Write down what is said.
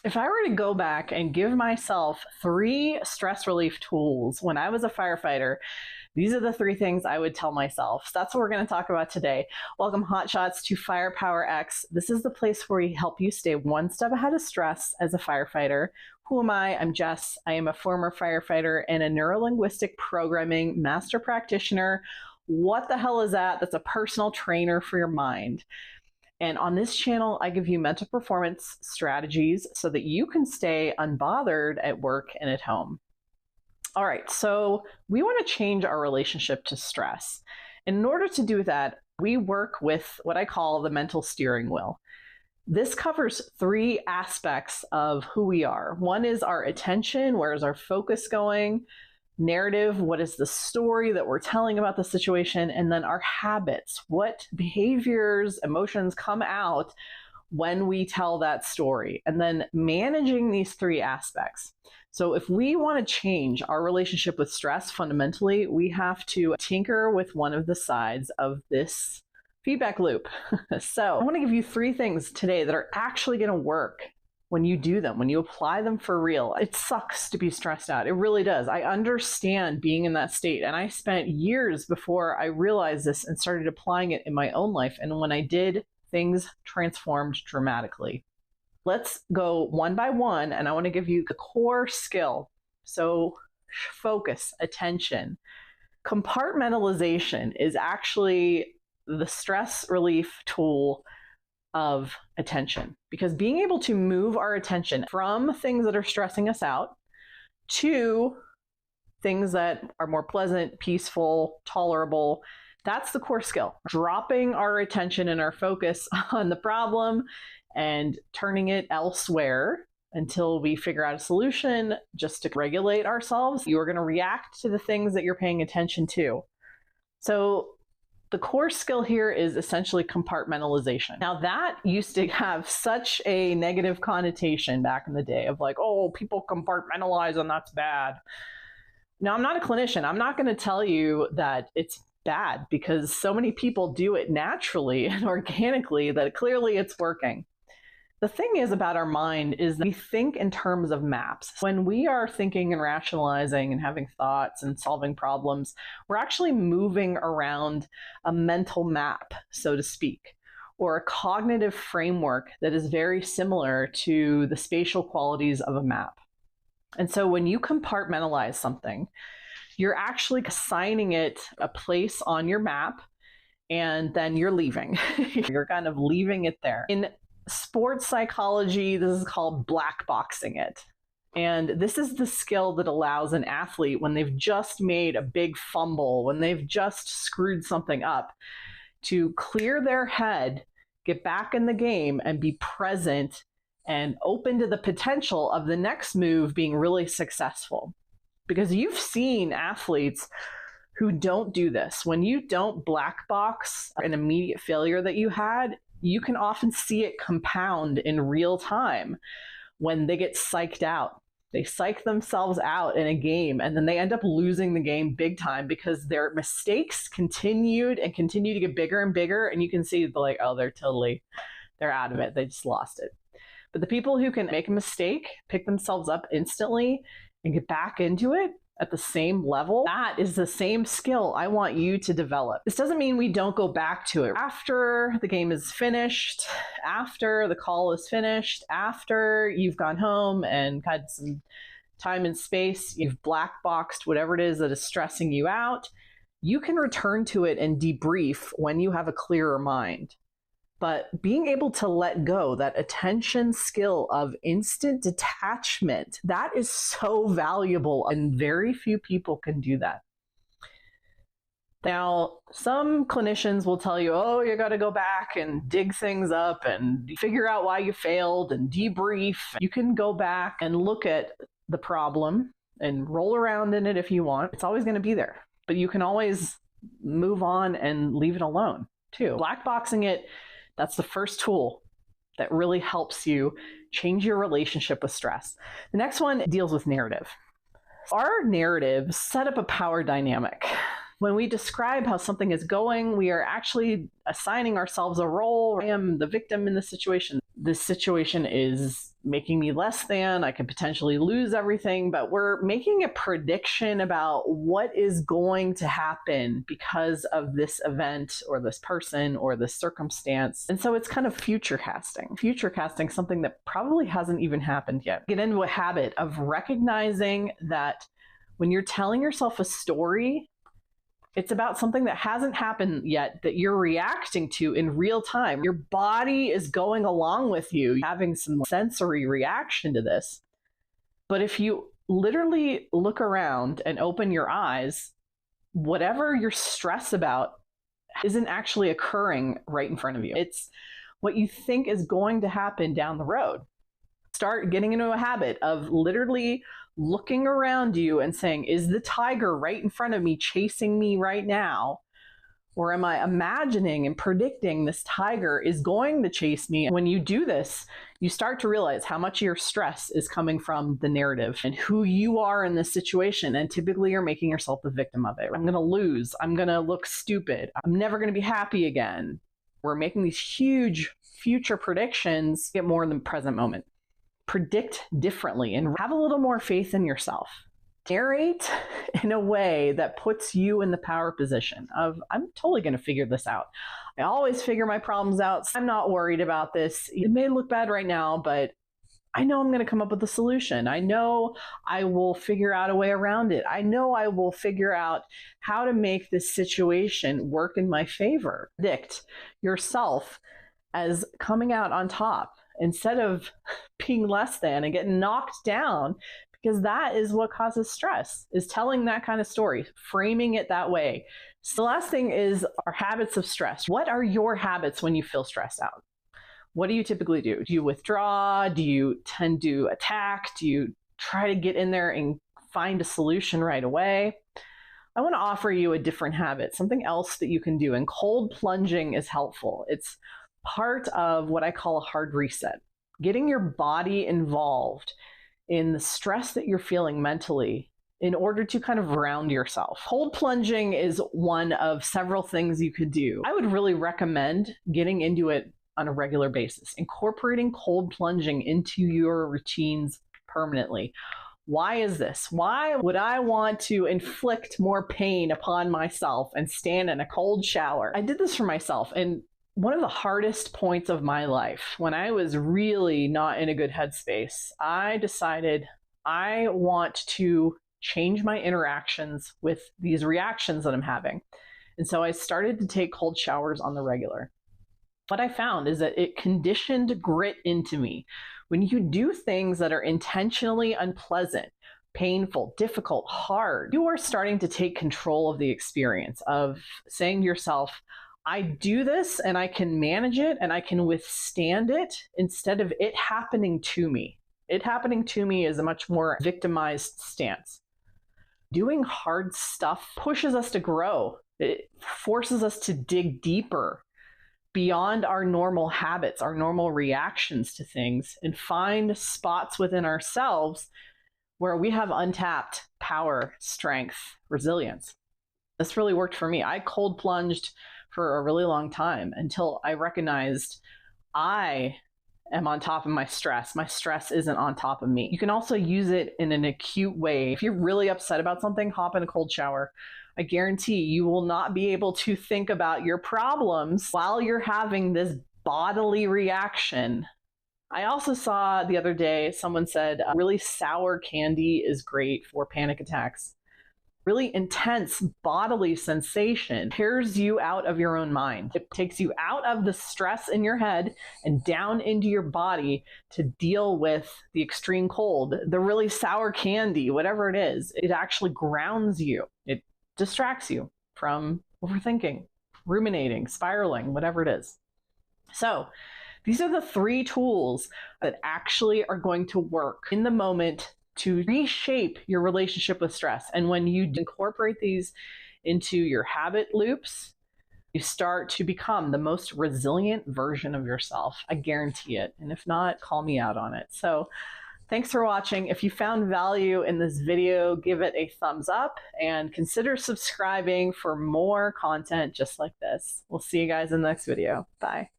If I were to go back and give myself 3 stress relief tools when I was a firefighter, these are the 3 things I would tell myself. So that's what we're going to talk about today. Welcome, Hotshots, to Firepower X. This is the place where we help you stay one step ahead of stress as a firefighter. Who am I? I'm Jess. I am a former firefighter and a neurolinguistic programming master practitioner. What the hell is that? That's a personal trainer for your mind. And on this channel, I give you mental performance strategies so that you can stay unbothered at work and at home. All right, so we want to change our relationship to stress. In order to do that, we work with what I call the mental steering wheel. This covers 3 aspects of who we are. One is our attention, where is our focus going? Narrative, what is the story that we're telling about the situation? And then our habits, what behaviors, emotions come out when we tell that story? And then managing these 3 aspects. So if we want to change our relationship with stress fundamentally, we have to tinker with one of the sides of this feedback loop. So I want to give you 3 things today that are actually going to work when you do them, when you apply them for real. It sucks to be stressed out. It really does. I understand being in that state. And I spent years before I realized this and started applying it in my own life. And when I did, things transformed dramatically. Let's go one by one. And I want to give you the core skill. So focus, attention. Compartmentalization is actually the stress relief tool of attention, because being able to move our attention from things that are stressing us out to things that are more pleasant, peaceful, tolerable, that's the core skill. Dropping our attention and our focus on the problem and turning it elsewhere until we figure out a solution just to regulate ourselves. You're going to react to the things that you're paying attention to. So the core skill here is essentially compartmentalization. Now, that used to have such a negative connotation back in the day of like, oh, people compartmentalize and that's bad. Now, I'm not a clinician. I'm not going to tell you that it's bad, because so many people do it naturally and organically that clearly it's working. The thing is about our mind is that we think in terms of maps. When we are thinking and rationalizing and having thoughts and solving problems, we're actually moving around a mental map, so to speak, or a cognitive framework that is very similar to the spatial qualities of a map. And so when you compartmentalize something, you're actually assigning it a place on your map, and then you're leaving. You're kind of leaving it there. In sports psychology, this is called black boxing it. And this is the skill that allows an athlete, when they've just made a big fumble, when they've just screwed something up, to clear their head, get back in the game, and be present and open to the potential of the next move being really successful. Because you've seen athletes who don't do this. When you don't black box an immediate failure that you had, you can often see it compound in real time when they get psyched out. They psych themselves out in a game, and then they end up losing the game big time because their mistakes continued and continue to get bigger and bigger. And you can see like, oh, they're out of it. They just lost it. But the people who can make a mistake, pick themselves up instantly and get back into it at the same level, that is the same skill I want you to develop. This doesn't mean we don't go back to it. After the game is finished, after the call is finished, after you've gone home and had some time and space, you've black boxed whatever it is that is stressing you out, you can return to it and debrief when you have a clearer mind. But being able to let go, that attention skill of instant detachment, that is so valuable, and very few people can do that. Now, some clinicians will tell you, oh, you got to go back and dig things up and figure out why you failed and debrief. You can go back and look at the problem and roll around in it if you want. It's always going to be there, but you can always move on and leave it alone too. Black boxing it, that's the first tool that really helps you change your relationship with stress. The next one deals with narrative. Our narratives set up a power dynamic. When we describe how something is going, we are actually assigning ourselves a role. I am the victim in this situation. This situation is making me less than. I could potentially lose everything, but we're making a prediction about what is going to happen because of this event or this person or this circumstance. And so it's kind of future casting. Future casting, something that probably hasn't even happened yet. Get into a habit of recognizing that when you're telling yourself a story, it's about something that hasn't happened yet that you're reacting to in real time. Your body is going along with you, having some sensory reaction to this. But if you literally look around and open your eyes, whatever you're stressed about isn't actually occurring right in front of you. It's what you think is going to happen down the road. Start getting into a habit of literally looking around you and saying, is the tiger right in front of me chasing me right now? Or am I imagining and predicting this tiger is going to chase me? When you do this, you start to realize how much of your stress is coming from the narrative and who you are in this situation. And typically you're making yourself the victim of it. I'm going to lose. I'm going to look stupid. I'm never going to be happy again. We're making these huge future predictions, get more in the present moment. Predict differently and have a little more faith in yourself. Narrate in a way that puts you in the power position of, I'm totally going to figure this out. I always figure my problems out. I'm not worried about this. It may look bad right now, but I know I'm going to come up with a solution. I know I will figure out a way around it. I know I will figure out how to make this situation work in my favor. Predict yourself as coming out on top instead of being less than and getting knocked down, because that is what causes stress, is telling that kind of story, framing it that way. So the last thing is our habits of stress. What are your habits when you feel stressed out? What do you typically do? Do you withdraw? Do you tend to attack? Do you try to get in there and find a solution right away? I want to offer you a different habit, something else that you can do. And cold plunging is helpful. It's part of what I call a hard reset, getting your body involved in the stress that you're feeling mentally in order to kind of ground yourself. Cold plunging is one of several things you could do. I would really recommend getting into it on a regular basis, incorporating cold plunging into your routines permanently. Why is this? Why would I want to inflict more pain upon myself and stand in a cold shower? I did this for myself, and one of the hardest points of my life, when I was really not in a good headspace, I decided I want to change my interactions with these reactions that I'm having. And so I started to take cold showers on the regular. What I found is that it conditioned grit into me. When you do things that are intentionally unpleasant, painful, difficult, hard, you are starting to take control of the experience of saying to yourself, I do this and I can manage it and I can withstand it instead of it happening to me. It happening to me is a much more victimized stance. Doing hard stuff pushes us to grow. It forces us to dig deeper beyond our normal habits, our normal reactions to things, and find spots within ourselves where we have untapped power, strength, resilience. This really worked for me. I cold plunged for a really long time until I recognized I am on top of my stress. My stress isn't on top of me. You can also use it in an acute way. If you're really upset about something, hop in a cold shower. I guarantee you will not be able to think about your problems while you're having this bodily reaction. I also saw the other day, someone said really sour candy is great for panic attacks. Really intense bodily sensation tears you out of your own mind. It takes you out of the stress in your head and down into your body to deal with the extreme cold. The really sour candy, whatever it is, it actually grounds you. It distracts you from overthinking, ruminating, spiraling, whatever it is. So these are the 3 tools that actually are going to work in the moment to reshape your relationship with stress. And when you incorporate these into your habit loops, you start to become the most resilient version of yourself. I guarantee it. And if not, call me out on it. So Thanks for watching. If you found value in this video, give it a thumbs up and consider subscribing for more content just like this. We'll see you guys in the next video. Bye.